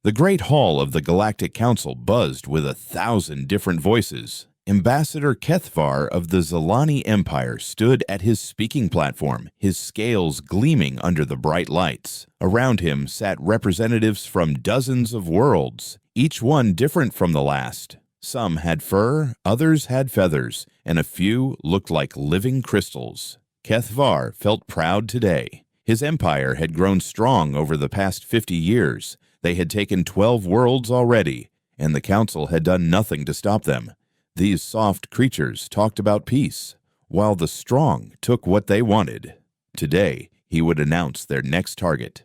The great hall of the Galactic Council buzzed with 1,000 different voices. Ambassador Kethvar of the Zilani Empire stood at his speaking platform, his scales gleaming under the bright lights. Around him sat representatives from dozens of worlds, each one different from the last. Some had fur, others had feathers, and a few looked like living crystals. Kethvar felt proud today. His empire had grown strong over the past 50 years. They had taken 12 worlds already, and the council had done nothing to stop them. These soft creatures talked about peace, while the strong took what they wanted. Today, he would announce their next target.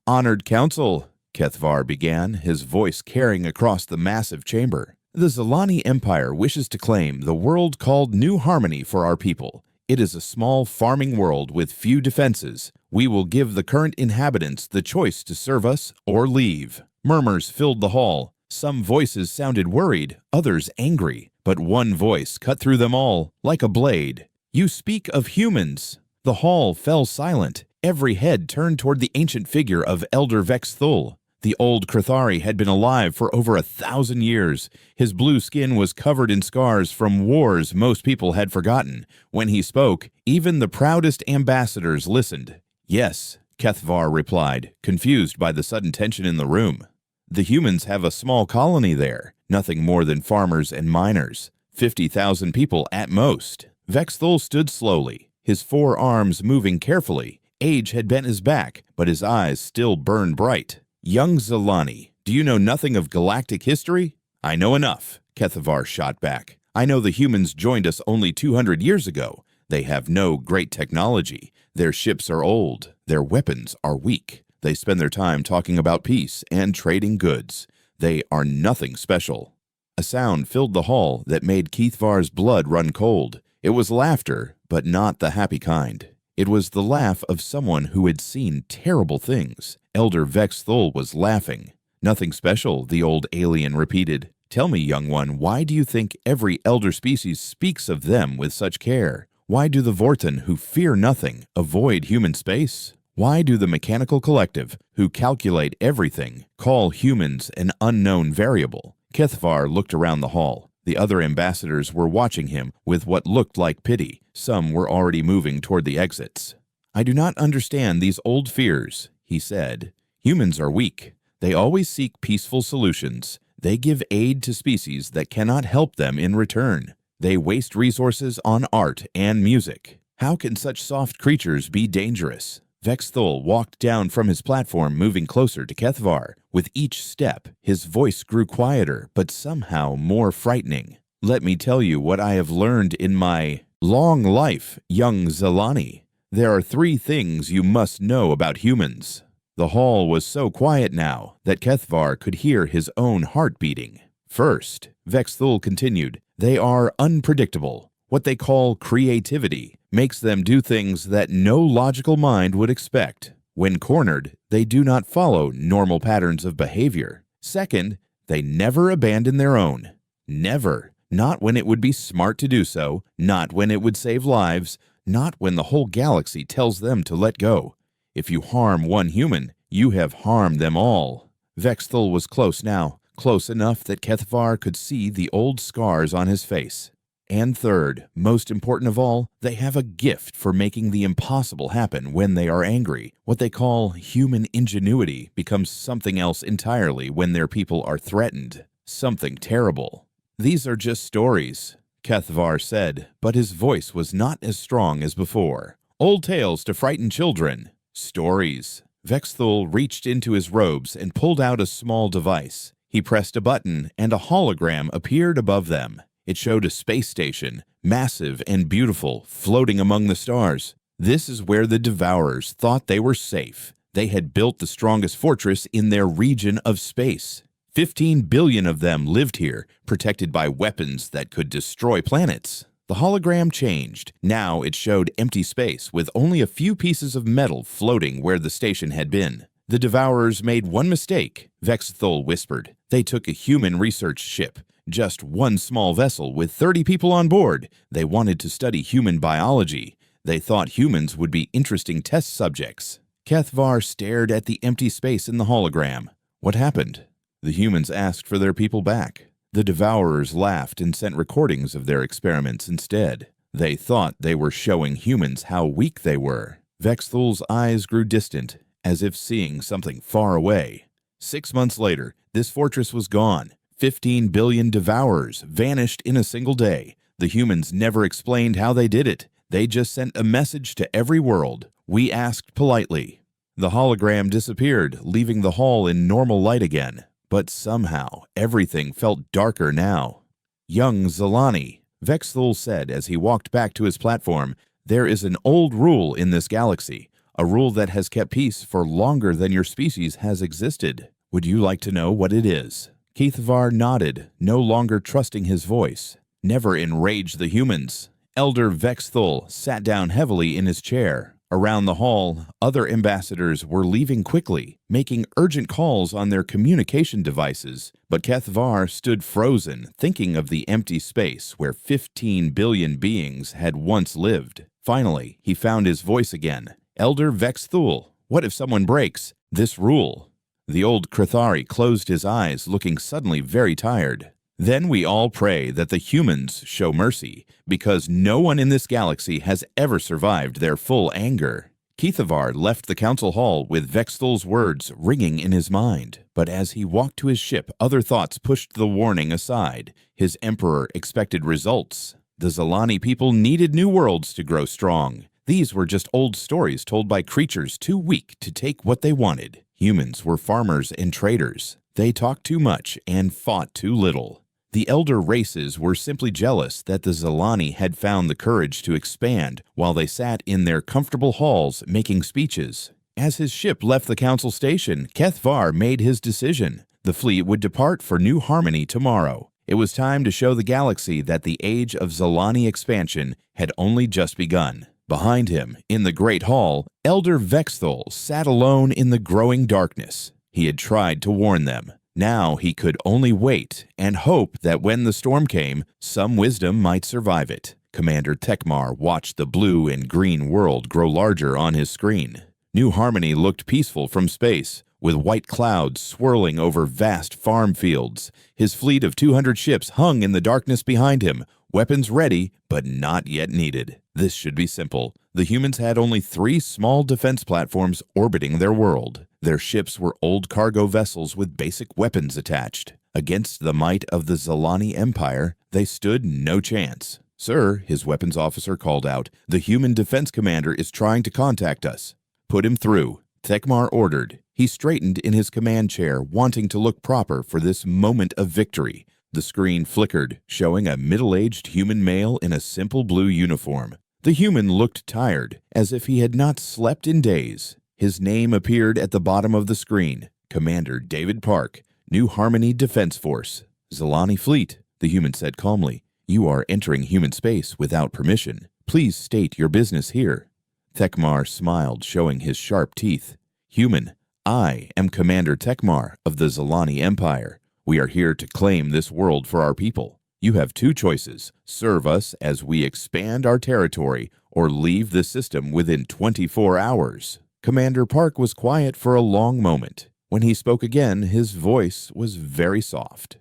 "Honored Council," Kethvar began, his voice carrying across the massive chamber. "The Zilani Empire wishes to claim the world called New Harmony for our people. It is a small farming world with few defenses. We will give the current inhabitants the choice to serve us or leave." Murmurs filled the hall. Some voices sounded worried, others angry, but one voice cut through them all like a blade. "You speak of humans." The hall fell silent. Every head turned toward the ancient figure of Elder Vexthul. The old Krithari had been alive for over 1,000 years. His blue skin was covered in scars from wars most people had forgotten. When he spoke, even the proudest ambassadors listened. "Yes," Kethvar replied, confused by the sudden tension in the room. "The humans have a small colony there, nothing more than farmers and miners. 50,000 people at most." Vexthul stood slowly, his 4 arms moving carefully. Age had bent his back, but his eyes still burned bright. "Young Zilani, do you know nothing of galactic history?" "I know enough," Kethvar shot back. "I know the humans joined us only 200 years ago. They have no great technology. Their ships are old. Their weapons are weak. They spend their time talking about peace and trading goods. They are nothing special." A sound filled the hall that made Kethvar's blood run cold. It was laughter, but not the happy kind. It was the laugh of someone who had seen terrible things. Elder Vexthul was laughing. "Nothing special," the old alien repeated. "Tell me, young one, why do you think every elder species speaks of them with such care? Why do the Vorten, who fear nothing, avoid human space? Why do the mechanical collective, who calculate everything, call humans an unknown variable?" Kethvar looked around the hall. The other ambassadors were watching him with what looked like pity. Some were already moving toward the exits. "I do not understand these old fears," he said. "Humans are weak. They always seek peaceful solutions. They give aid to species that cannot help them in return. They waste resources on art and music. How can such soft creatures be dangerous?" Vexthul walked down from his platform, moving closer to Kethvar. With each step, his voice grew quieter, but somehow more frightening. "Let me tell you what I have learned in my long life, young Zilani. There are 3 things you must know about humans." The hall was so quiet now that Kethvar could hear his own heart beating. "First," Vexthul continued, "they are unpredictable. What they call creativity makes them do things that no logical mind would expect. When cornered, they do not follow normal patterns of behavior. Second, they never abandon their own. Never. Not when it would be smart to do so, not when it would save lives, not when the whole galaxy tells them to let go. If you harm one human, you have harmed them all." Vexthul was close now, close enough that Kethvar could see the old scars on his face. "And third, most important of all, they have a gift for making the impossible happen when they are angry. What they call human ingenuity becomes something else entirely when their people are threatened. Something terrible." "These are just stories," Kethvar said, but his voice was not as strong as before. "Old tales to frighten children. Stories." Vexthul reached into his robes and pulled out a small device. He pressed a button, and a hologram appeared above them. It showed a space station, massive and beautiful, floating among the stars. This is where the Devourers thought they were safe. They had built the strongest fortress in their region of space. 15 billion of them lived here, protected by weapons that could destroy planets. The hologram changed. Now it showed empty space with only a few pieces of metal floating where the station had been. "The Devourers made one mistake," Vexthul whispered. "They took a human research ship. Just one small vessel with 30 people on board. They wanted to study human biology. They thought humans would be interesting test subjects." Kethvar stared at the empty space in the hologram. "What happened?" The humans asked for their people back. The devourers laughed and sent recordings of their experiments instead. They thought they were showing humans how weak they were. Vexthul's eyes grew distant, as if seeing something far away. 6 months later, this fortress was gone. 15 billion devourers vanished in a single day. The humans never explained how they did it. They just sent a message to every world. We asked politely. The hologram disappeared, leaving the hall in normal light again. But somehow, everything felt darker now. Young Zalani, Vexthul said as he walked back to his platform, there is an old rule in this galaxy, a rule that has kept peace for longer than your species has existed. Would you like to know what it is? Keithvar nodded, no longer trusting his voice. Never enrage the humans. Elder Vexthul sat down heavily in his chair. Around the hall, other ambassadors were leaving quickly, making urgent calls on their communication devices, but Keithvar stood frozen, thinking of the empty space where 15 billion beings had once lived. Finally, he found his voice again. Elder Vexthul, what if someone breaks this rule? The old Krithari closed his eyes, looking suddenly very tired. Then we all pray that the humans show mercy, because no one in this galaxy has ever survived their full anger. Keithavar left the council hall with Vexthul's words ringing in his mind. But as he walked to his ship, other thoughts pushed the warning aside. His emperor expected results. The Zalani people needed new worlds to grow strong. These were just old stories told by creatures too weak to take what they wanted. Humans were farmers and traders. They talked too much and fought too little. The elder races were simply jealous that the Zalani had found the courage to expand while they sat in their comfortable halls making speeches. As his ship left the council station, Keithvar made his decision. The fleet would depart for New Harmony tomorrow. It was time to show the galaxy that the age of Zalani expansion had only just begun. Behind him, in the Great Hall, Elder Vexthul sat alone in the growing darkness. He had tried to warn them. Now he could only wait and hope that when the storm came, some wisdom might survive it. Commander Tekmar watched the blue and green world grow larger on his screen. New Harmony looked peaceful from space, with white clouds swirling over vast farm fields. His fleet of 200 ships hung in the darkness behind him, weapons ready, but not yet needed. This should be simple. The humans had only 3 small defense platforms orbiting their world. Their ships were old cargo vessels with basic weapons attached. Against the might of the Zalani Empire, they stood no chance. "Sir," his weapons officer called out, "the human defense commander is trying to contact us." "Put him through," Tekmar ordered. He straightened in his command chair, wanting to look proper for this moment of victory. The screen flickered, showing a middle-aged human male in a simple blue uniform. The human looked tired, as if he had not slept in days. His name appeared at the bottom of the screen. Commander David Park, New Harmony Defense Force. "Zalani Fleet," the human said calmly. "You are entering human space without permission. Please state your business here." Tekmar smiled, showing his sharp teeth. "Human, I am Commander Tekmar of the Zalani Empire. We are here to claim this world for our people. You have 2 choices: serve us as we expand our territory, or leave the system within 24 hours. Commander Park was quiet for a long moment. When he spoke again, his voice was very soft.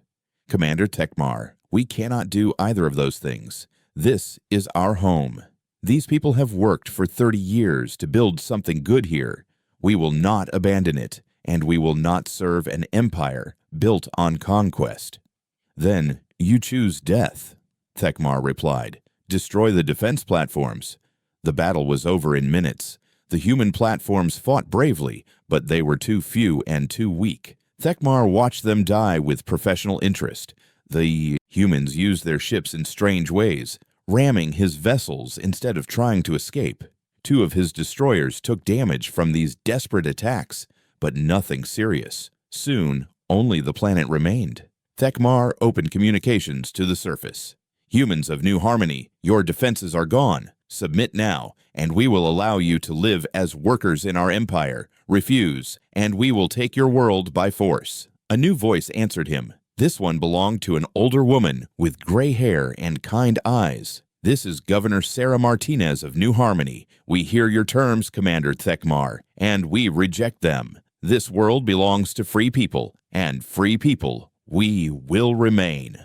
"Commander Tekmar, we cannot do either of those things. This is our home. These people have worked for 30 years to build something good here. We will not abandon it, and we will not serve an empire built on conquest." "Then you choose death," Tekmar replied. "Destroy the defense platforms." The battle was over in minutes. The human platforms fought bravely, but they were too few and too weak. Tekmar watched them die with professional interest. The humans used their ships in strange ways, ramming his vessels instead of trying to escape. 2 of his destroyers took damage from these desperate attacks, but nothing serious. Soon, only the planet remained. Tekmar opened communications to the surface. "Humans of New Harmony, your defenses are gone. Submit now, and we will allow you to live as workers in our empire. Refuse, and we will take your world by force." A new voice answered him. This one belonged to an older woman with gray hair and kind eyes. "This is Governor Sarah Martinez of New Harmony. We hear your terms, Commander Tekmar, and we reject them. This world belongs to free people, and free people we will remain."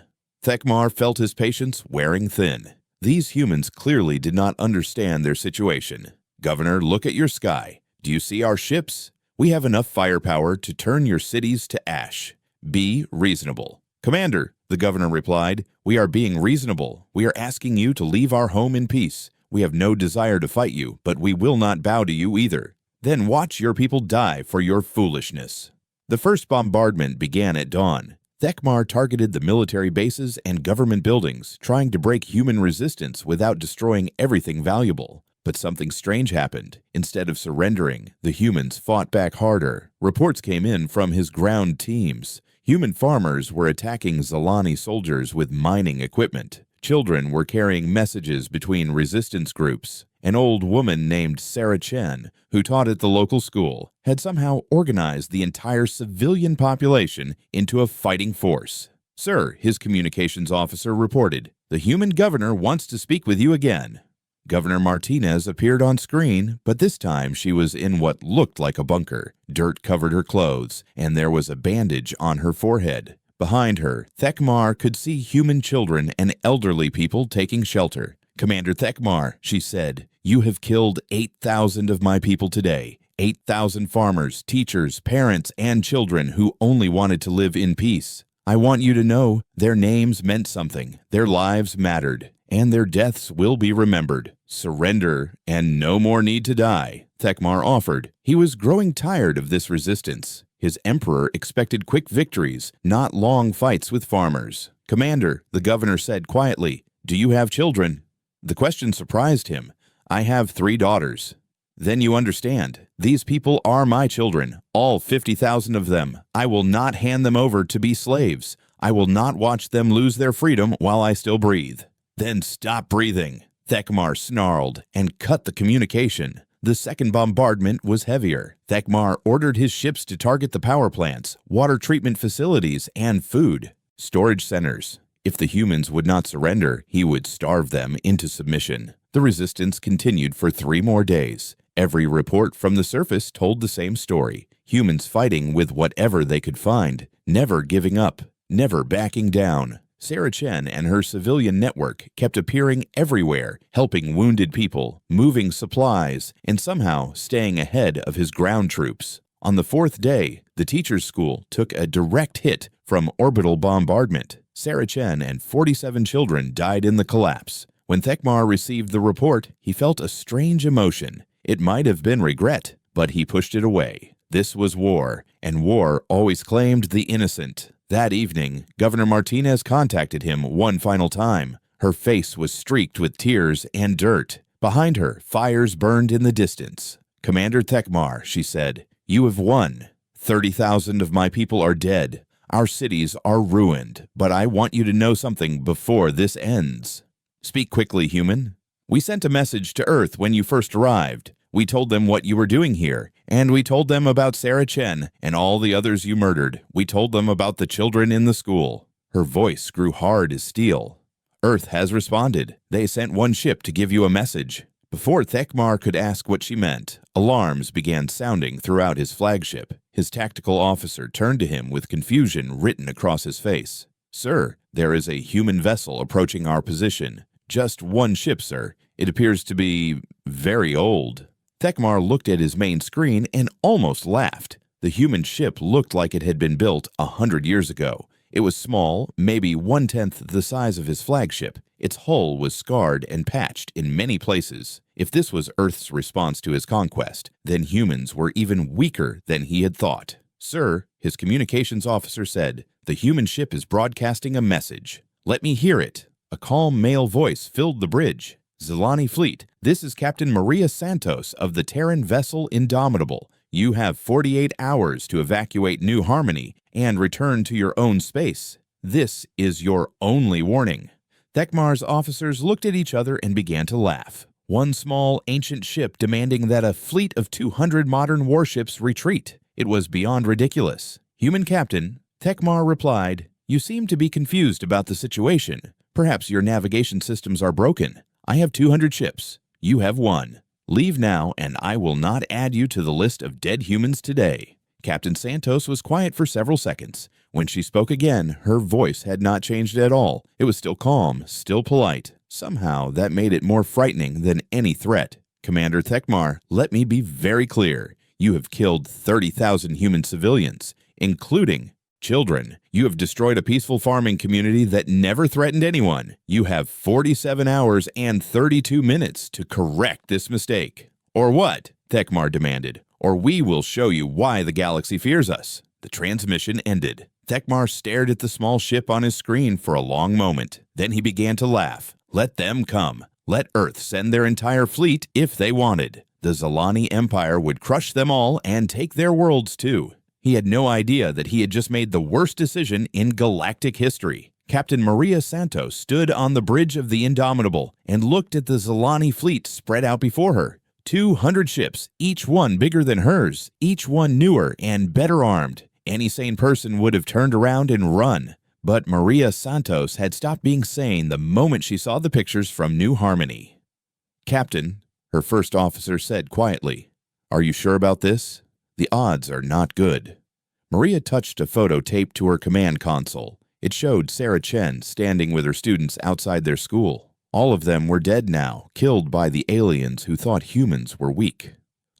Thekmar felt his patience wearing thin. These humans clearly did not understand their situation. "Governor, look at your sky. Do you see our ships? We have enough firepower to turn your cities to ash. Be reasonable." "Commander," the governor replied, "we are being reasonable. We are asking you to leave our home in peace. We have no desire to fight you, but we will not bow to you either. Then watch your people die for your foolishness." The first bombardment began at dawn. Thekmar targeted the military bases and government buildings, trying to break human resistance without destroying everything valuable. But something strange happened. Instead of surrendering, the humans fought back harder. Reports came in from his ground teams. Human farmers were attacking Zalani soldiers with mining equipment. Children were carrying messages between resistance groups. An old woman named Sarah Chen, who taught at the local school, had somehow organized the entire civilian population into a fighting force. "Sir," his communications officer reported, "the human governor wants to speak with you again." Governor Martinez appeared on screen, but this time she was in what looked like a bunker. Dirt covered her clothes, and there was a bandage on her forehead. Behind her, Thekmar could see human children and elderly people taking shelter. "Commander Thekmar," she said, "you have killed 8,000 of my people today. 8,000 farmers, teachers, parents, and children who only wanted to live in peace. I want you to know their names meant something, their lives mattered, and their deaths will be remembered. Surrender, and no more need to die," Thekmar offered. He was growing tired of this resistance. His emperor expected quick victories, not long fights with farmers. "Commander," the governor said quietly, "do you have children?" The question surprised him. "I have 3 daughters." "Then you understand. These people are my children, all 50,000 of them. I will not hand them over to be slaves. I will not watch them lose their freedom while I still breathe." "Then stop breathing," Thekmar snarled and cut the communication. The second bombardment was heavier. Thekmar ordered his ships to target the power plants, water treatment facilities, and food storage centers. If the humans would not surrender, he would starve them into submission. The resistance continued for 3 more days. Every report from the surface told the same story. Humans fighting with whatever they could find, never giving up, never backing down. Sarah Chen and her civilian network kept appearing everywhere, helping wounded people, moving supplies, and somehow staying ahead of his ground troops. On the 4th day, the teachers' school took a direct hit from orbital bombardment. Sarah Chen and 47 children died in the collapse. When Thekmar received the report, he felt a strange emotion. It might have been regret, but he pushed it away. This was war, and war always claimed the innocent. That evening, Governor Martinez contacted him one final time. Her face was streaked with tears and dirt. Behind her, fires burned in the distance. "Commander Thekmar," she said, "you have won. 30,000 of my people are dead. Our cities are ruined, but I want you to know something before this ends." "Speak quickly, human." "We sent a message to Earth when you first arrived. We told them what you were doing here, and we told them about Sarah Chen and all the others you murdered. We told them about the children in the school." Her voice grew hard as steel. "Earth has responded. They sent one ship to give you a message." Before Thekmar could ask what she meant, alarms began sounding throughout his flagship. His tactical officer turned to him with confusion written across his face. "Sir, there is a human vessel approaching our position. Just one ship, sir. It appears to be very old." Thekmar looked at his main screen and almost laughed. The human ship looked like it had been built 100 years ago. It was small, maybe 1/10 the size of his flagship. Its hull was scarred and patched in many places. If this was Earth's response to his conquest, then humans were even weaker than he had thought. "Sir," his communications officer said, "the human ship is broadcasting a message." "Let me hear it." A calm male voice filled the bridge. "Zalani Fleet, this is Captain Maria Santos of the Terran vessel Indomitable. You have 48 hours to evacuate New Harmony and return to your own space. This is your only warning." Thekmar's officers looked at each other and began to laugh. One small, ancient ship demanding that a fleet of 200 modern warships retreat. It was beyond ridiculous. "Human captain," Thekmar replied, "you seem to be confused about the situation. Perhaps your navigation systems are broken. I have 200 ships. You have 1. Leave now, and I will not add you to the list of dead humans today." Captain Santos was quiet for several seconds. When she spoke again, her voice had not changed at all. It was still calm, still polite. Somehow, that made it more frightening than any threat. Commander Thekmar, let me be very clear. You have killed 30,000 human civilians, including children. You have destroyed a peaceful farming community that never threatened anyone. You have 47 hours and 32 minutes to correct this mistake. Or what? Thekmar demanded. Or we will show you why the galaxy fears us. The transmission ended. Thekmar stared at the small ship on his screen for a long moment. Then he began to laugh. Let them come. Let Earth send their entire fleet if they wanted. The Zalani Empire would crush them all and take their worlds too. He had no idea that he had just made the worst decision in galactic history. Captain Maria Santos stood on the bridge of the Indomitable and looked at the Zalani fleet spread out before her. 200 ships, each one bigger than hers, each one newer and better armed. Any sane person would have turned around and run. But Maria Santos had stopped being sane the moment she saw the pictures from New Harmony. Captain, her first officer said quietly, "Are you sure about this? The odds are not good." Maria touched a photo taped to her command console. It showed Sarah Chen standing with her students outside their school. All of them were dead now, killed by the aliens who thought humans were weak.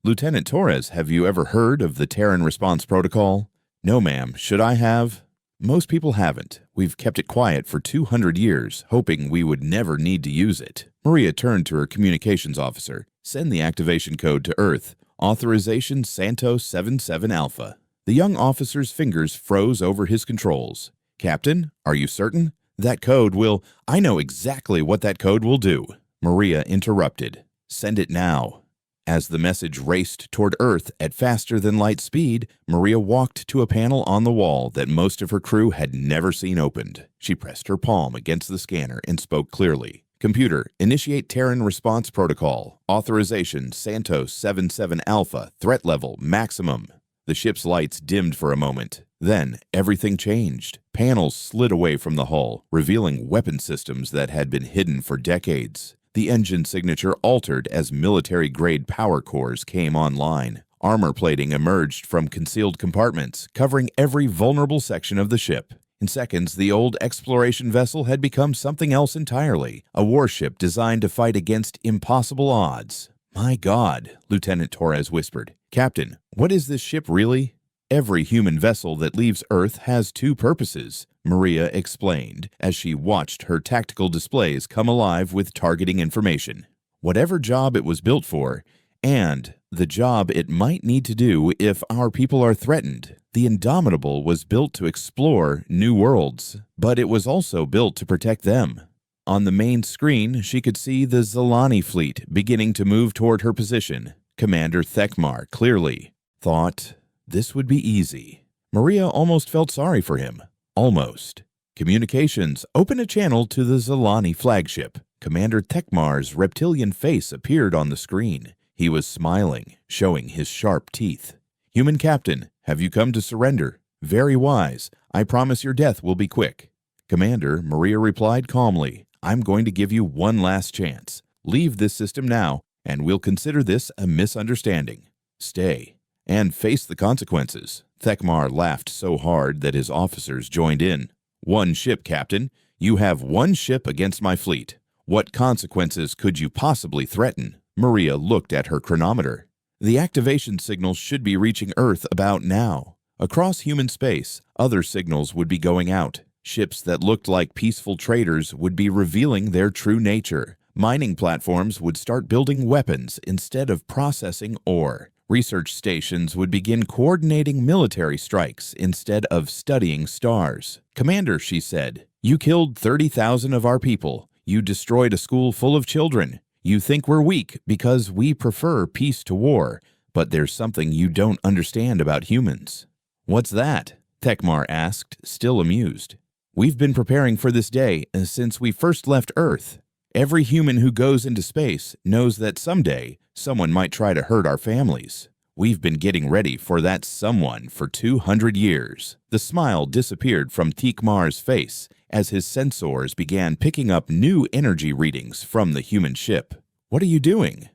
"Lieutenant Torres, have you ever heard of the Terran Response Protocol?" "No, ma'am. Should I have?" "Most people haven't. We've kept it quiet for 200 years, hoping we would never need to use it." Maria turned to her communications officer. "Send the activation code to Earth. Authorization Santos 77 Alpha." The young officer's fingers froze over his controls. "Captain, are you certain? That code will—" "I know exactly what that code will do," Maria interrupted. "Send it now." As the message raced toward Earth at faster-than-light speed, Maria walked to a panel on the wall that most of her crew had never seen opened. She pressed her palm against the scanner and spoke clearly. "Computer, initiate Terran Response Protocol. Authorization Santos 77 Alpha. Threat level maximum." The ship's lights dimmed for a moment. Then everything changed. Panels slid away from the hull, revealing weapon systems that had been hidden for decades. The engine signature altered as military-grade power cores came online. Armor plating emerged from concealed compartments, covering every vulnerable section of the ship. In seconds, the old exploration vessel had become something else entirely, a warship designed to fight against impossible odds. "My God," Lieutenant Torres whispered. "Captain, what is this ship really?" "Every human vessel that leaves Earth has two purposes," Maria explained as she watched her tactical displays come alive with targeting information. "Whatever job it was built for, and the job it might need to do if our people are threatened. The Indomitable was built to explore new worlds, but it was also built to protect them." On the main screen, she could see the Zalani fleet beginning to move toward her position. Commander Thekmar clearly thought this would be easy. Maria almost felt sorry for him. Almost. "Communications, open a channel to the Zalani flagship." Commander Thekmar's reptilian face appeared on the screen. He was smiling, showing his sharp teeth. "Human Captain, have you come to surrender? Very wise. I promise your death will be quick." "Commander," Maria replied calmly, "I'm going to give you one last chance. Leave this system now, and we'll consider this a misunderstanding. Stay and face the consequences." Thekmar laughed so hard that his officers joined in. "One ship, Captain. You have one ship against my fleet. What consequences could you possibly threaten?" Maria looked at her chronometer. "The activation signals should be reaching Earth about now. Across human space, other signals would be going out. Ships that looked like peaceful traders would be revealing their true nature. Mining platforms would start building weapons instead of processing ore. Research stations would begin coordinating military strikes instead of studying stars." "Commander," she said, "you killed 30,000 of our people. You destroyed a school full of children. You think we're weak because we prefer peace to war, but there's something you don't understand about humans." "What's that?" Thekmar asked, still amused. "We've been preparing for this day since we first left Earth. Every human who goes into space knows that someday someone might try to hurt our families. We've been getting ready for that someone for 200 years. The smile disappeared from Thekmar's face as his sensors began picking up new energy readings from the human ship. "What are you doing?"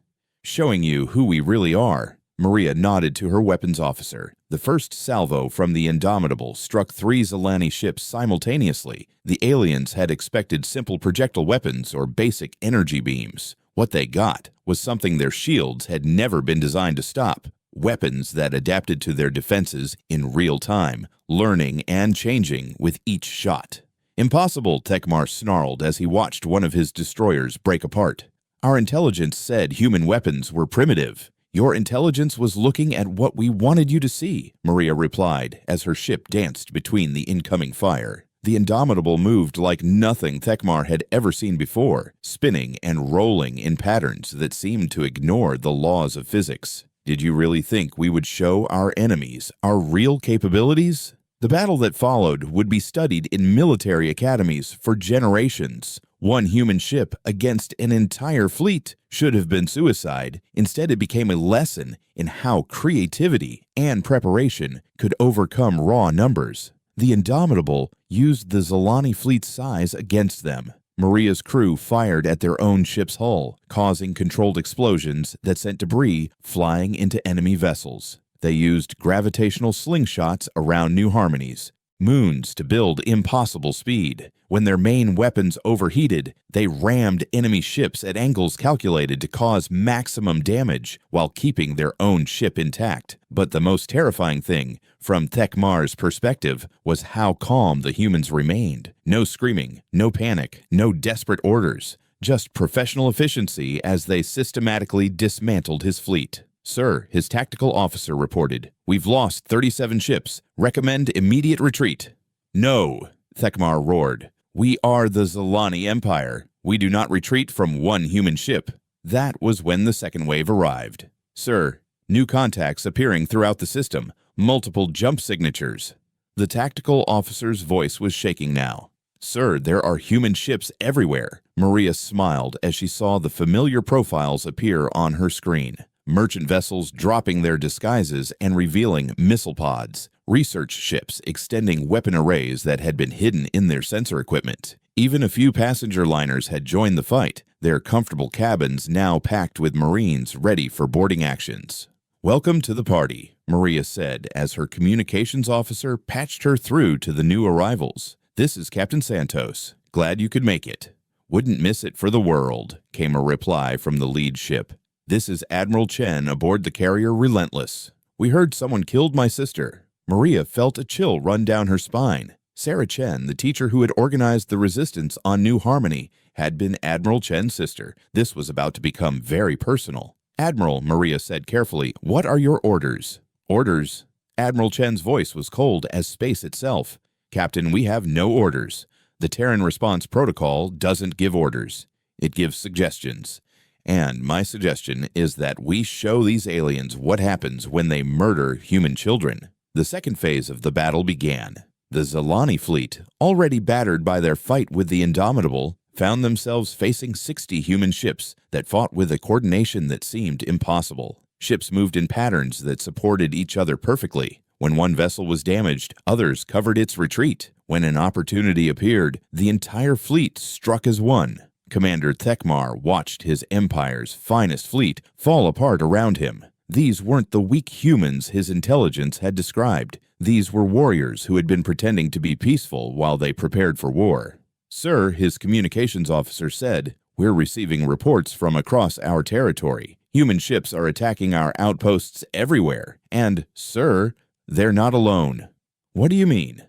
"Showing you who we really are. Maria nodded to her weapons officer. The first salvo from the Indomitable struck 3 Zilani ships simultaneously. The aliens had expected simple projectile weapons or basic energy beams. What they got was something their shields had never been designed to stop. Weapons that adapted to their defenses in real time, learning and changing with each shot. "Impossible," Tekmar snarled as he watched one of his destroyers break apart. "Our intelligence said human weapons were primitive." "Your intelligence was looking at what we wanted you to see," Maria replied as her ship danced between the incoming fire. The Indomitable moved like nothing Tekmar had ever seen before, spinning and rolling in patterns that seemed to ignore the laws of physics. "Did you really think we would show our enemies our real capabilities?" The battle that followed would be studied in military academies for generations. One human ship against an entire fleet should have been suicide. Instead, it became a lesson in how creativity and preparation could overcome raw numbers. The Indomitable used the Zilani fleet's size against them. Maria's crew fired at their own ship's hull, causing controlled explosions that sent debris flying into enemy vessels. They used gravitational slingshots around New Harmonies, moons to build impossible speed. When their main weapons overheated, they rammed enemy ships at angles calculated to cause maximum damage while keeping their own ship intact. But the most terrifying thing, from Tekmar's perspective, was how calm the humans remained. No screaming, no panic, no desperate orders, just professional efficiency as they systematically dismantled his fleet. "Sir," his tactical officer reported, "we've lost 37 ships. Recommend immediate retreat." "No," Tekmar roared. "We are the Zilani Empire. We do not retreat from one human ship." That was when the second wave arrived. "Sir, new contacts appearing throughout the system. Multiple jump signatures." The tactical officer's voice was shaking now. "Sir, there are human ships everywhere." Maria smiled as she saw the familiar profiles appear on her screen. Merchant vessels dropping their disguises and revealing missile pods. Research ships extending weapon arrays that had been hidden in their sensor equipment. Even a few passenger liners had joined the fight, their comfortable cabins now packed with Marines ready for boarding actions. "Welcome to the party," Maria said as her communications officer patched her through to the new arrivals. "This is Captain Santos. Glad you could make it." "Wouldn't miss it for the world," came a reply from the lead ship. "This is Admiral Chen aboard the carrier Relentless. We heard someone killed my sister." Maria felt a chill run down her spine. Sarah Chen, the teacher who had organized the resistance on New Harmony, had been Admiral Chen's sister. This was about to become very personal. "Admiral," Maria said carefully, "what are your orders?" "Orders?" Admiral Chen's voice was cold as space itself. "Captain, we have no orders. The Terran Response Protocol doesn't give orders. It gives suggestions. And my suggestion is that we show these aliens what happens when they murder human children." The second phase of the battle began. The Zilani fleet, already battered by their fight with the Indomitable, found themselves facing 60 human ships that fought with a coordination that seemed impossible. Ships moved in patterns that supported each other perfectly. When one vessel was damaged, others covered its retreat. When an opportunity appeared, the entire fleet struck as one. Commander Tekmar watched his empire's finest fleet fall apart around him. These weren't the weak humans his intelligence had described. These were warriors who had been pretending to be peaceful while they prepared for war. "Sir," his communications officer said, "we're receiving reports from across our territory. Human ships are attacking our outposts everywhere. And, sir, they're not alone." "What do you mean?"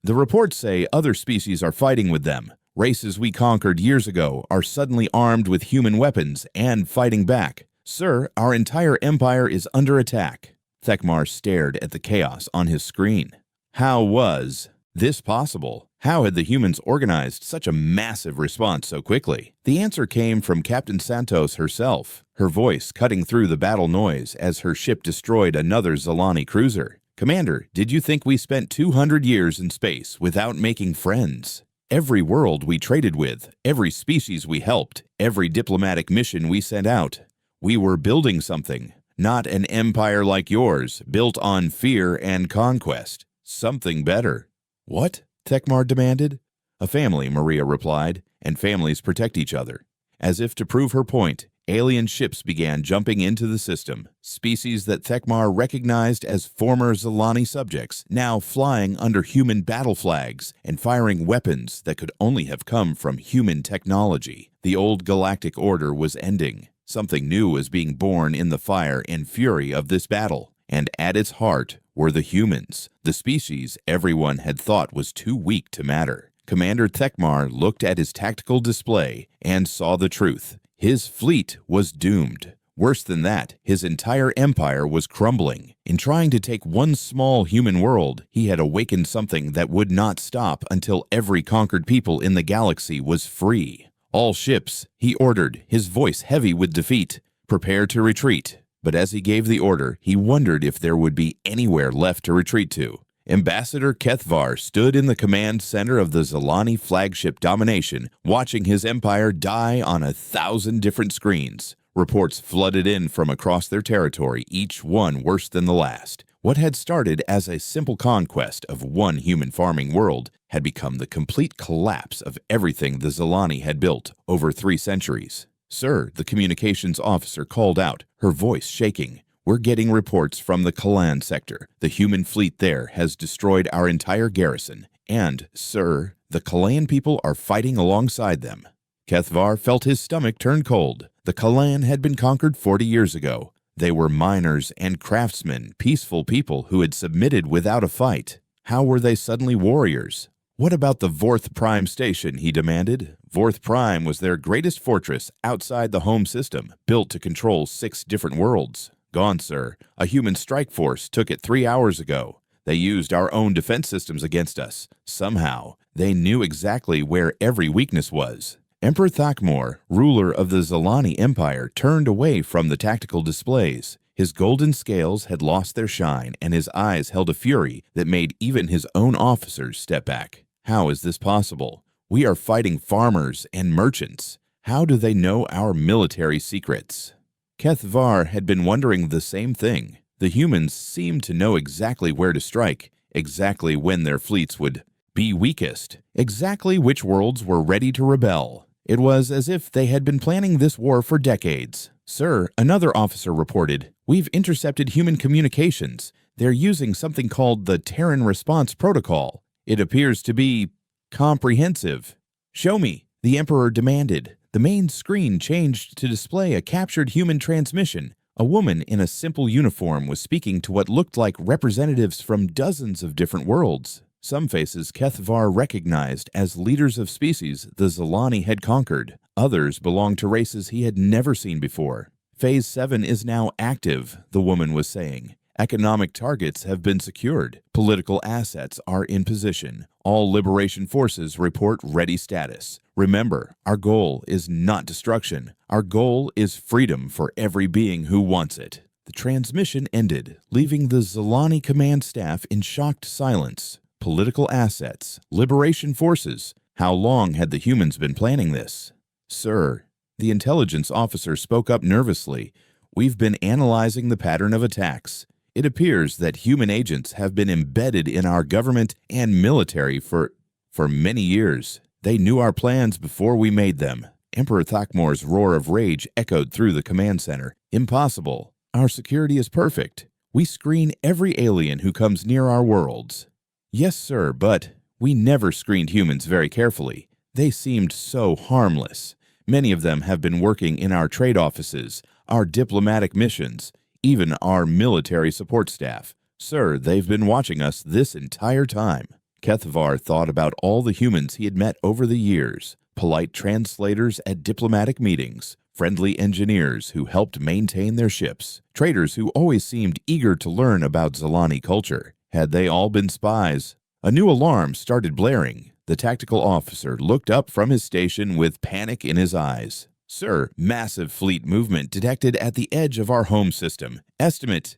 "The reports say other species are fighting with them. Races we conquered years ago are suddenly armed with human weapons and fighting back. Sir, our entire empire is under attack." Tekmar stared at the chaos on his screen. How was this possible? How had the humans organized such a massive response so quickly? The answer came from Captain Santos herself, her voice cutting through the battle noise as her ship destroyed another Zilani cruiser. "Commander, did you think we spent 200 years in space without making friends? Every world we traded with, every species we helped, every diplomatic mission we sent out. We were building something, not an empire like yours, built on fear and conquest. Something better." "What?" Tekmar demanded. "A family," Maria replied, "and families protect each other." As if to prove her point, Alien ships began jumping into the system, species that Thekmar recognized as former Zilani subjects, now flying under human battle flags and firing weapons that could only have come from human technology. The old galactic order was ending. Something new was being born in the fire and fury of this battle, and at its heart were the humans, the species everyone had thought was too weak to matter. Commander Thekmar looked at his tactical display and saw the truth. His fleet was doomed. Worse than that, his entire empire was crumbling. In trying to take one small human world, he had awakened something that would not stop until every conquered people in the galaxy was free. All ships, he ordered, his voice heavy with defeat, prepare to retreat. But as he gave the order, he wondered if there would be anywhere left to retreat to. Ambassador Kethvar stood in the command center of the Zilani flagship domination, watching his empire die on 1,000 different screens. Reports flooded in from across their territory, each one worse than the last. What had started as a simple conquest of one human farming world had become the complete collapse of everything the Zilani had built over 3 centuries. "Sir," the communications officer called out, her voice shaking. "We're getting reports from the Kalan sector. The human fleet there has destroyed our entire garrison. And, sir, the Kalan people are fighting alongside them." Kethvar felt his stomach turn cold. The Kalan had been conquered 40 years ago. They were miners and craftsmen, peaceful people who had submitted without a fight. How were they suddenly warriors? "What about the Vorth Prime Station?" he demanded. Vorth Prime was their greatest fortress outside the home system, built to control 6 different worlds. "Gone, sir. A human strike force took it 3 hours ago. They used our own defense systems against us. Somehow, they knew exactly where every weakness was." Emperor Thakmor, ruler of the Zilani Empire, turned away from the tactical displays. His golden scales had lost their shine, and his eyes held a fury that made even his own officers step back. "How is this possible? We are fighting farmers and merchants. How do they know our military secrets?" Kethvar had been wondering the same thing. The humans seemed to know exactly where to strike, exactly when their fleets would be weakest, exactly which worlds were ready to rebel. It was as if they had been planning this war for decades. "Sir," another officer reported, "we've intercepted human communications. They're using something called the Terran Response Protocol. It appears to be comprehensive." "Show me," the Emperor demanded. The main screen changed to display a captured human transmission. A woman in a simple uniform was speaking to what looked like representatives from dozens of different worlds. Some faces Kethvar recognized as leaders of species the Zilani had conquered. Others belonged to races he had never seen before. "Phase 7 is now active," the woman was saying. "Economic targets have been secured. Political assets are in position. All liberation forces report ready status. Remember, our goal is not destruction. Our goal is freedom for every being who wants it." The transmission ended, leaving the Zilani command staff in shocked silence. Political assets, liberation forces. How long had the humans been planning this? "Sir," the intelligence officer spoke up nervously, "we've been analyzing the pattern of attacks. It appears that human agents have been embedded in our government and military for many years. They knew our plans before we made them." Emperor Thakmor's roar of rage echoed through the command center. "Impossible. Our security is perfect. We screen every alien who comes near our worlds." "Yes, sir, but we never screened humans very carefully. They seemed so harmless. Many of them have been working in our trade offices, our diplomatic missions, even our military support staff. Sir, they've been watching us this entire time." Kethvar thought about all the humans he had met over the years. Polite translators at diplomatic meetings, friendly engineers who helped maintain their ships, traders who always seemed eager to learn about Zilani culture. Had they all been spies? A new alarm started blaring. The tactical officer looked up from his station with panic in his eyes. "Sir, massive fleet movement detected at the edge of our home system. Estimate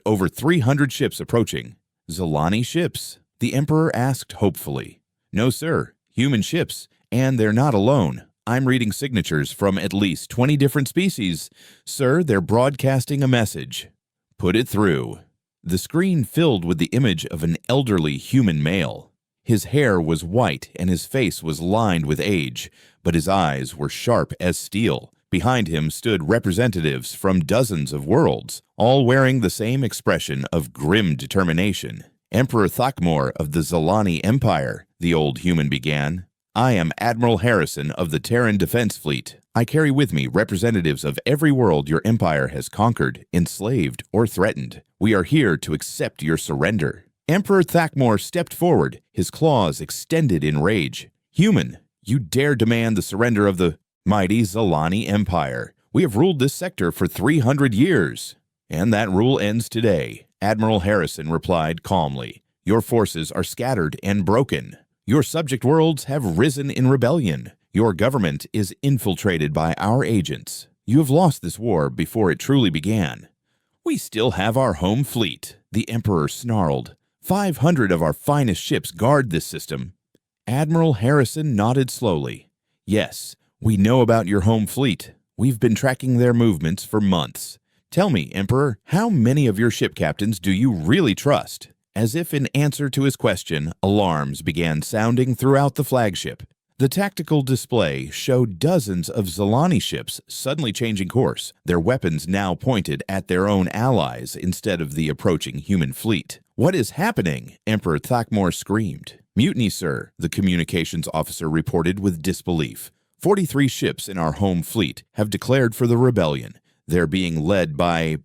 over 300 ships approaching." "Zilani ships?" the Emperor asked hopefully. "No, sir. Human ships. And they're not alone. I'm reading signatures from at least 20 different species. Sir, they're broadcasting a message." "Put it through." The screen filled with the image of an elderly human male. His hair was white and his face was lined with age, but his eyes were sharp as steel, Behind him stood representatives from dozens of worlds, all wearing the same expression of grim determination. "Emperor Thakmor of the Zalani Empire," the old human began. "I am Admiral Harrison of the Terran Defense Fleet. I carry with me representatives of every world your empire has conquered, enslaved, or threatened. We are here to accept your surrender." Emperor Thakmor stepped forward, his claws extended in rage. "Human, you dare demand the surrender of the mighty Zalani Empire. We have ruled this sector for 300 years. And that rule ends today," Admiral Harrison replied calmly. "Your forces are scattered and broken. Your subject worlds have risen in rebellion. Your government is infiltrated by our agents. You have lost this war before it truly began." "We still have our home fleet," the Emperor snarled. 500 of our finest ships guard this system." Admiral Harrison nodded slowly. "Yes, we know about your home fleet. We've been tracking their movements for months. Tell me, Emperor, how many of your ship captains do you really trust?" As if in answer to his question, alarms began sounding throughout the flagship. The tactical display showed dozens of Zalani ships suddenly changing course, their weapons now pointed at their own allies instead of the approaching human fleet. "What is happening?" Emperor Thakmor screamed. "Mutiny, sir," the communications officer reported with disbelief. 43 ships in our home fleet have declared for the rebellion. They're being led by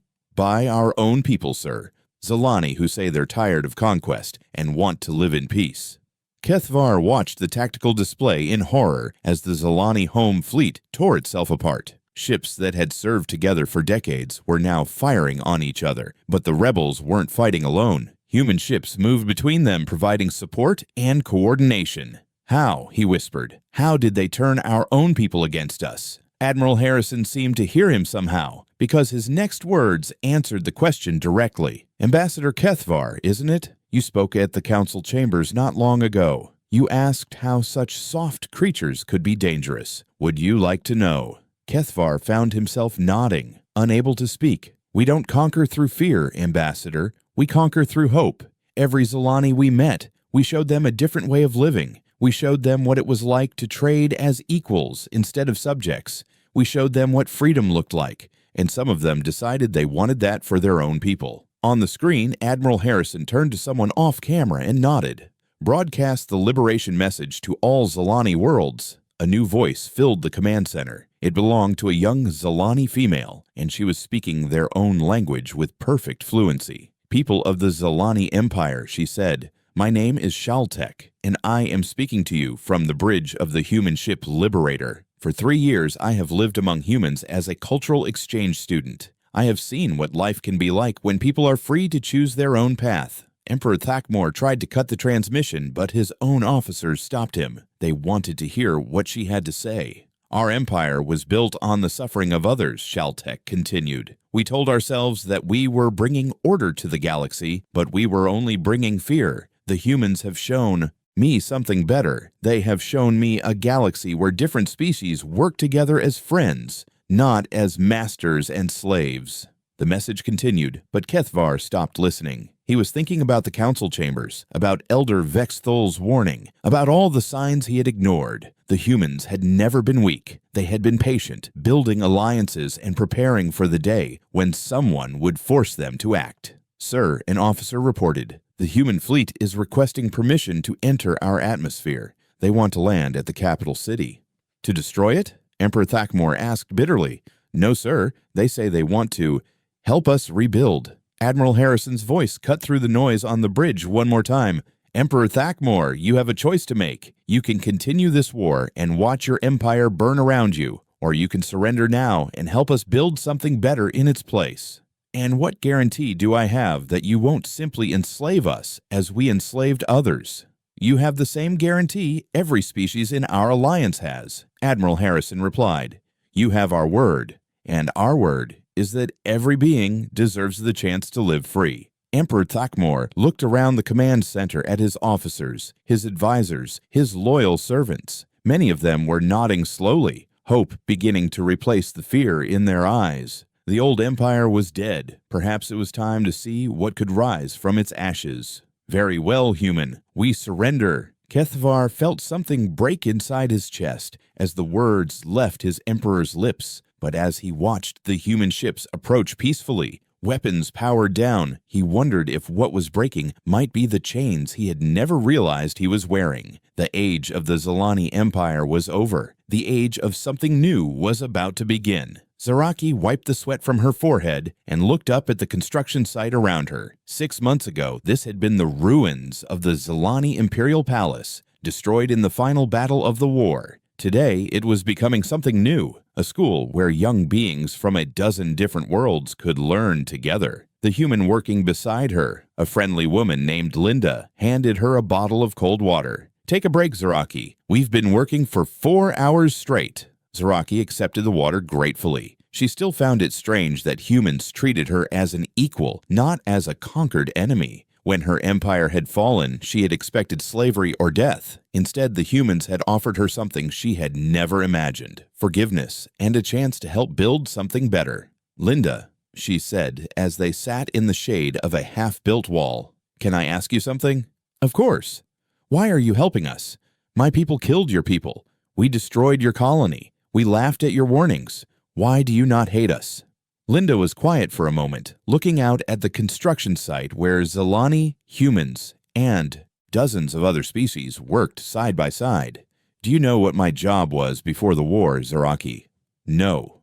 our own people, sir. Zalani who say they're tired of conquest and want to live in peace." Kethvar watched the tactical display in horror as the Zalani home fleet tore itself apart. Ships that had served together for decades were now firing on each other, but the rebels weren't fighting alone. Human ships moved between them, providing support and coordination. "How?" he whispered. "How did they turn our own people against us?" Admiral Harrison seemed to hear him somehow, because his next words answered the question directly. "Ambassador Kethvar, isn't it? You spoke at the council chambers not long ago. You asked how such soft creatures could be dangerous. Would you like to know?" Kethvar found himself nodding, unable to speak. "We don't conquer through fear, Ambassador. We conquer through hope. Every Zalani we met, we showed them a different way of living. We showed them what it was like to trade as equals instead of subjects. We showed them what freedom looked like, and some of them decided they wanted that for their own people." On the screen, Admiral Harrison turned to someone off camera and nodded. "Broadcast the liberation message to all Zalani worlds." A new voice filled the command center. It belonged to a young Zalani female, and she was speaking their own language with perfect fluency. "People of the Zalani Empire," she said, "my name is Shaltek, and I am speaking to you from the bridge of the human ship Liberator. For 3 years, I have lived among humans as a cultural exchange student. I have seen what life can be like when people are free to choose their own path." Emperor Thakmor tried to cut the transmission, but his own officers stopped him. They wanted to hear what she had to say. "Our empire was built on the suffering of others," Shaltek continued. "We told ourselves that we were bringing order to the galaxy, but we were only bringing fear. The humans have shown me something better. They have shown me a galaxy where different species work together as friends, not as masters and slaves." The message continued, but Kethvar stopped listening. He was thinking about the council chambers, about Elder Vexthol's warning, about all the signs he had ignored. The humans had never been weak. They had been patient, building alliances and preparing for the day when someone would force them to act. "Sir," an officer reported, "the human fleet is requesting permission to enter our atmosphere. They want to land at the capital city." "To destroy it?" Emperor Thakmor asked bitterly. "No, sir. They say they want to help us rebuild." Admiral Harrison's voice cut through the noise on the bridge one more time. "Emperor Thakmor, you have a choice to make. You can continue this war and watch your empire burn around you, or you can surrender now and help us build something better in its place. And what guarantee do I have that you won't simply enslave us as we enslaved others?" "You have the same guarantee every species in our alliance has," Admiral Harrison replied. "You have our word, and our word is that every being deserves the chance to live free." Emperor Thakmor looked around the command center at his officers, his advisors, his loyal servants. Many of them were nodding slowly, hope beginning to replace the fear in their eyes. The old empire was dead. Perhaps it was time to see what could rise from its ashes. "Very well, human. We surrender." Kethvar felt something break inside his chest as the words left his emperor's lips, But as he watched the human ships approach peacefully, weapons powered down, he wondered if what was breaking might be the chains he had never realized he was wearing. The age of the Zilani Empire was over. The age of something new was about to begin. Zaraki wiped the sweat from her forehead and looked up at the construction site around her. 6 months ago, this had been the ruins of the Zilani Imperial Palace, destroyed in the final battle of the war. Today, it was becoming something new, a school where young beings from a dozen different worlds could learn together. The human working beside her, a friendly woman named Linda, handed her a bottle of cold water. "Take a break, Zaraki. We've been working for 4 hours straight." Zaraki accepted the water gratefully. She still found it strange that humans treated her as an equal, not as a conquered enemy. When her empire had fallen, she had expected slavery or death. Instead, the humans had offered her something she had never imagined: forgiveness and a chance to help build something better. "Linda," she said as they sat in the shade of a half-built wall, "can I ask you something?" "Of course. Why are you helping us? My people killed your people. We destroyed your colony. We laughed at your warnings. Why do you not hate us?" Linda was quiet for a moment, looking out at the construction site where Zilani, humans, and dozens of other species worked side by side. "Do you know what my job was before the war, Zaraki?" "No."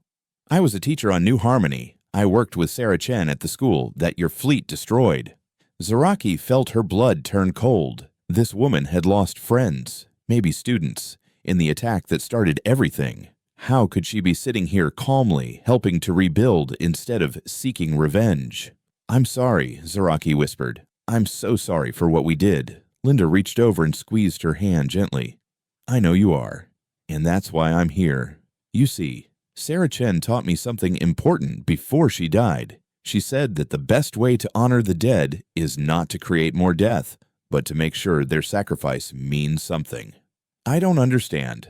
"I was a teacher on New Harmony. I worked with Sarah Chen at the school that your fleet destroyed." Zaraki felt her blood turn cold. This woman had lost friends, maybe students, in the attack that started everything. How could she be sitting here calmly, helping to rebuild instead of seeking revenge? "I'm sorry," Zaraki whispered. "I'm so sorry for what we did." Linda reached over and squeezed her hand gently. "I know you are, and that's why I'm here. You see, Sarah Chen taught me something important before she died. She said that the best way to honor the dead is not to create more death, but to make sure their sacrifice means something." "I don't understand."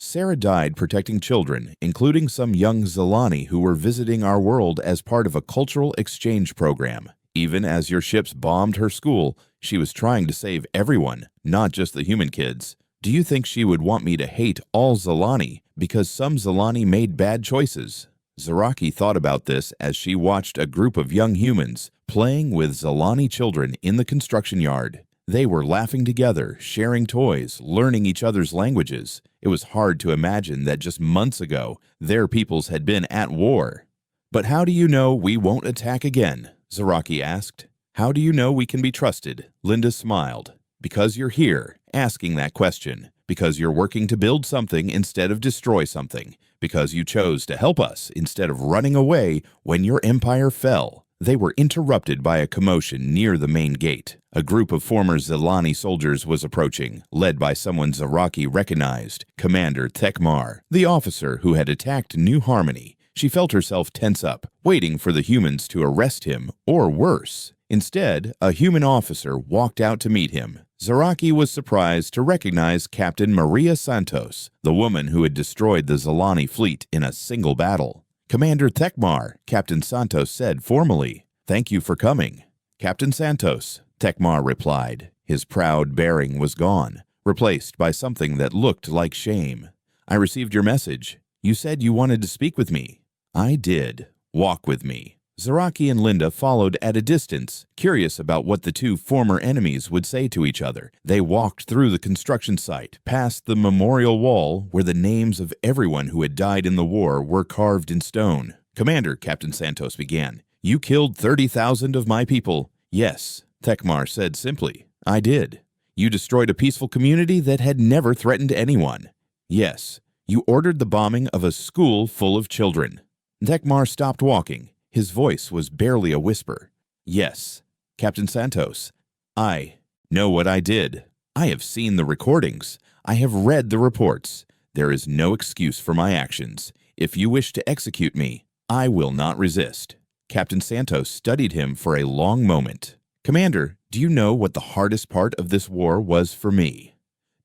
"Sarah died protecting children, including some young Zilani who were visiting our world as part of a cultural exchange program. Even as your ships bombed her school, she was trying to save everyone, not just the human kids. Do you think she would want me to hate all Zilani because some Zilani made bad choices?" Zaraki thought about this as she watched a group of young humans playing with Zilani children in the construction yard. They were laughing together, sharing toys, learning each other's languages. It was hard to imagine that just months ago, their peoples had been at war. "But how do you know we won't attack again?" Zaraki asked. "How do you know we can be trusted?" Linda smiled. "Because you're here, asking that question. Because you're working to build something instead of destroy something. Because you chose to help us instead of running away when your empire fell." They were interrupted by a commotion near the main gate. A group of former Zilani soldiers was approaching, led by someone Zaraki recognized, Commander Thekmar, the officer who had attacked New Harmony. She felt herself tense up, waiting for the humans to arrest him, or worse. Instead, a human officer walked out to meet him. Zaraki was surprised to recognize Captain Maria Santos, the woman who had destroyed the Zilani fleet in a single battle. "Commander Thekmar," Captain Santos said formally. "Thank you for coming." "Captain Santos," Thekmar replied. His proud bearing was gone, replaced by something that looked like shame. "I received your message. You said you wanted to speak with me." "I did. Walk with me." Zaraki and Linda followed at a distance, curious about what the two former enemies would say to each other. They walked through the construction site, past the memorial wall where the names of everyone who had died in the war were carved in stone. "Commander," Captain Santos began, "you killed 30,000 of my people." "Yes," Thekmar said simply. "I did." "You destroyed a peaceful community that had never threatened anyone." "Yes." "You ordered the bombing of a school full of children." Thekmar stopped walking. His voice was barely a whisper. "Yes." "Captain Santos, I know what I did. I have seen the recordings. I have read the reports. There is no excuse for my actions. If you wish to execute me, I will not resist." Captain Santos studied him for a long moment. "Commander, do you know what the hardest part of this war was for me?"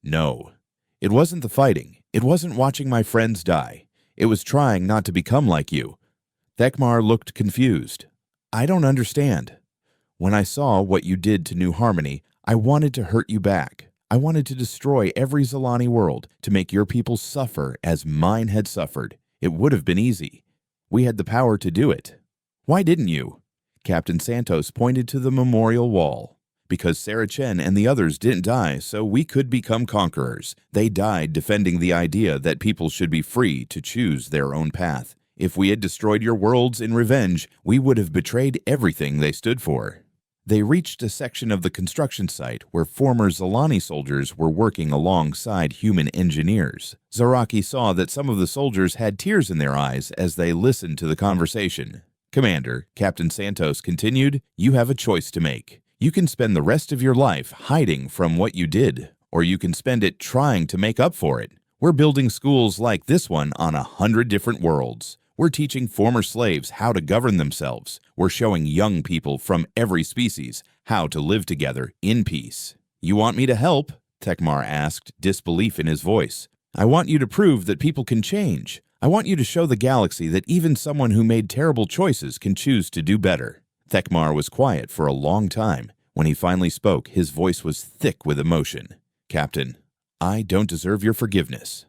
"No." "It wasn't the fighting. It wasn't watching my friends die. It was trying not to become like you." Thekmar looked confused. "I don't understand. When I saw what you did to New Harmony, I wanted to hurt you back. I wanted to destroy every Zilani world, to make your people suffer as mine had suffered. It would have been easy. We had the power to do it. Why didn't you? Captain Santos pointed to the memorial wall. Because Sarah Chen and the others didn't die, so we could become conquerors. They died defending the idea that people should be free to choose their own path. If we had destroyed your worlds in revenge, we would have betrayed everything they stood for. They reached a section of the construction site where former Zalani soldiers were working alongside human engineers. Zaraki saw that some of the soldiers had tears in their eyes as they listened to the conversation. Commander, Captain Santos continued, you have a choice to make. You can spend the rest of your life hiding from what you did, or you can spend it trying to make up for it. We're building schools like this one on 100 different worlds. We're teaching former slaves how to govern themselves. We're showing young people from every species how to live together in peace. You want me to help? Tekmar asked, disbelief in his voice. I want you to prove that people can change. I want you to show the galaxy that even someone who made terrible choices can choose to do better. Tekmar was quiet for a long time. When he finally spoke, his voice was thick with emotion. Captain, I don't deserve your forgiveness.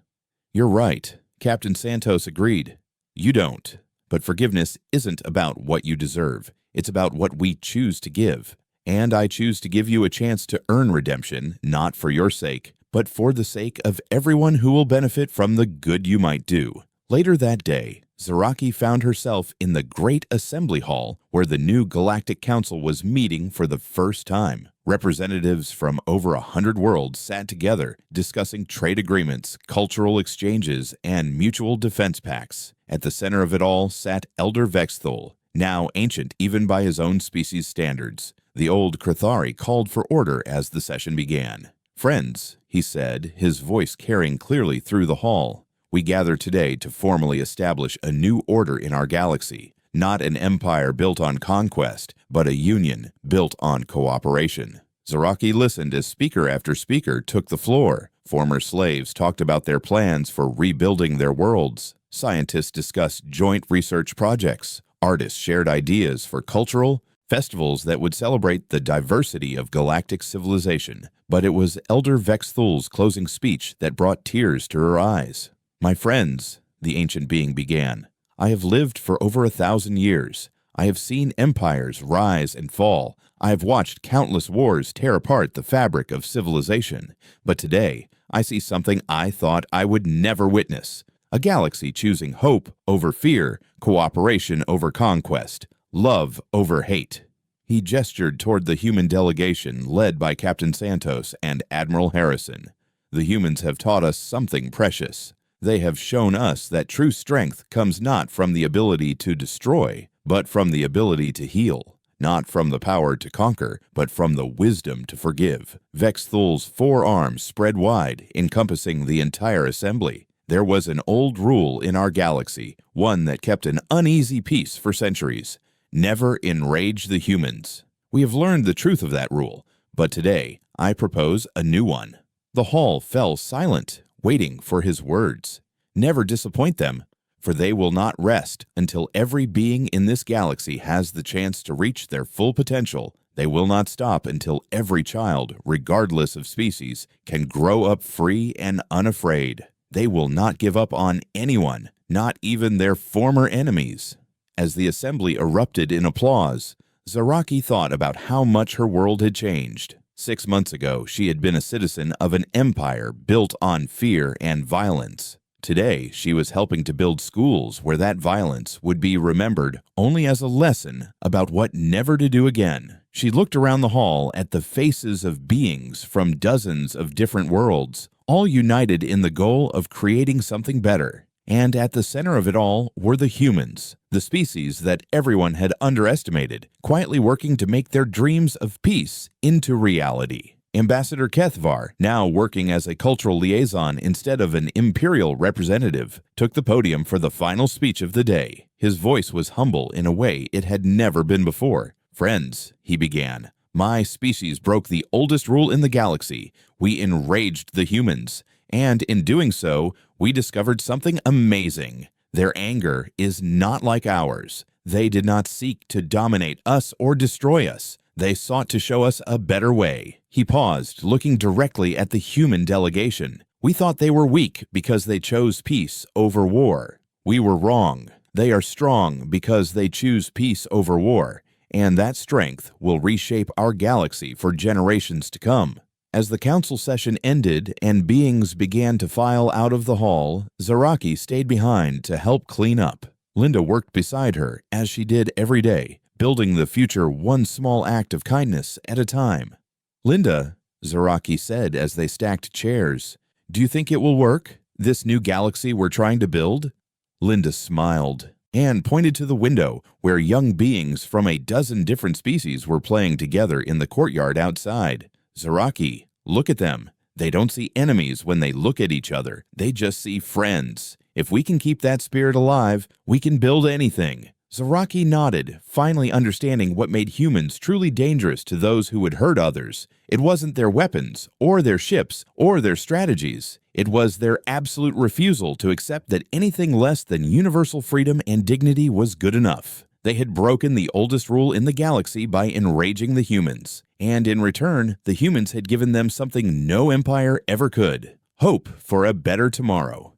You're right, Captain Santos agreed. You don't. But forgiveness isn't about what you deserve. It's about what we choose to give. And I choose to give you a chance to earn redemption, not for your sake, but for the sake of everyone who will benefit from the good you might do. Later that day, Zaraki found herself in the Great Assembly Hall where the new Galactic Council was meeting for the first time. Representatives from over 100 worlds sat together discussing trade agreements, cultural exchanges, and mutual defense pacts. At the center of it all sat Elder Vexthul, now ancient even by his own species' standards. The old Krithari called for order as the session began. Friends, he said, his voice carrying clearly through the hall, we gather today to formally establish a new order in our galaxy, not an empire built on conquest, but a union built on cooperation. Zaraki listened as speaker after speaker took the floor. Former slaves talked about their plans for rebuilding their worlds. Scientists discussed joint research projects. Artists shared ideas for cultural festivals that would celebrate the diversity of galactic civilization. But it was Elder Vexthul's closing speech that brought tears to her eyes. My friends, the ancient being began, I have lived for over 1,000 years. I have seen empires rise and fall. I have watched countless wars tear apart the fabric of civilization. But today, I see something I thought I would never witness. A galaxy choosing hope over fear, cooperation over conquest, love over hate. He gestured toward the human delegation led by Captain Santos and Admiral Harrison. The humans have taught us something precious. They have shown us that true strength comes not from the ability to destroy, but from the ability to heal. Not from the power to conquer, but from the wisdom to forgive. Vexthul's 4 arms spread wide, encompassing the entire assembly. There was an old rule in our galaxy, one that kept an uneasy peace for centuries. Never enrage the humans. We have learned the truth of that rule, but today I propose a new one. The hall fell silent, waiting for his words. Never disappoint them, for they will not rest until every being in this galaxy has the chance to reach their full potential. They will not stop until every child, regardless of species, can grow up free and unafraid. They will not give up on anyone, not even their former enemies. As the assembly erupted in applause, Zaraki thought about how much her world had changed. 6 months ago, she had been a citizen of an empire built on fear and violence. Today, she was helping to build schools where that violence would be remembered only as a lesson about what never to do again. She looked around the hall at the faces of beings from dozens of different worlds, all united in the goal of creating something better. And at the center of it all were the humans, the species that everyone had underestimated, quietly working to make their dreams of peace into reality. Ambassador Kethvar, now working as a cultural liaison instead of an imperial representative, took the podium for the final speech of the day. His voice was humble in a way it had never been before. Friends, he began, my species broke the oldest rule in the galaxy. We enraged the humans. And in doing so, we discovered something amazing. Their anger is not like ours. They did not seek to dominate us or destroy us. They sought to show us a better way. He paused, looking directly at the human delegation. We thought they were weak because they chose peace over war. We were wrong. They are strong because they choose peace over war, and that strength will reshape our galaxy for generations to come. As the council session ended and beings began to file out of the hall, Zaraki stayed behind to help clean up. Linda worked beside her, as she did every day, building the future one small act of kindness at a time. "Linda," Zaraki said as they stacked chairs, "do you think it will work, this new galaxy we're trying to build?" Linda smiled and pointed to the window where young beings from a dozen different species were playing together in the courtyard outside. "Zaraki, look at them. They don't see enemies when they look at each other. They just see friends. If we can keep that spirit alive, we can build anything." Zaraki nodded, finally understanding what made humans truly dangerous to those who would hurt others. It wasn't their weapons, or their ships, or their strategies. It was their absolute refusal to accept that anything less than universal freedom and dignity was good enough. They had broken the oldest rule in the galaxy by enraging the humans, and in return, the humans had given them something no empire ever could: hope for a better tomorrow.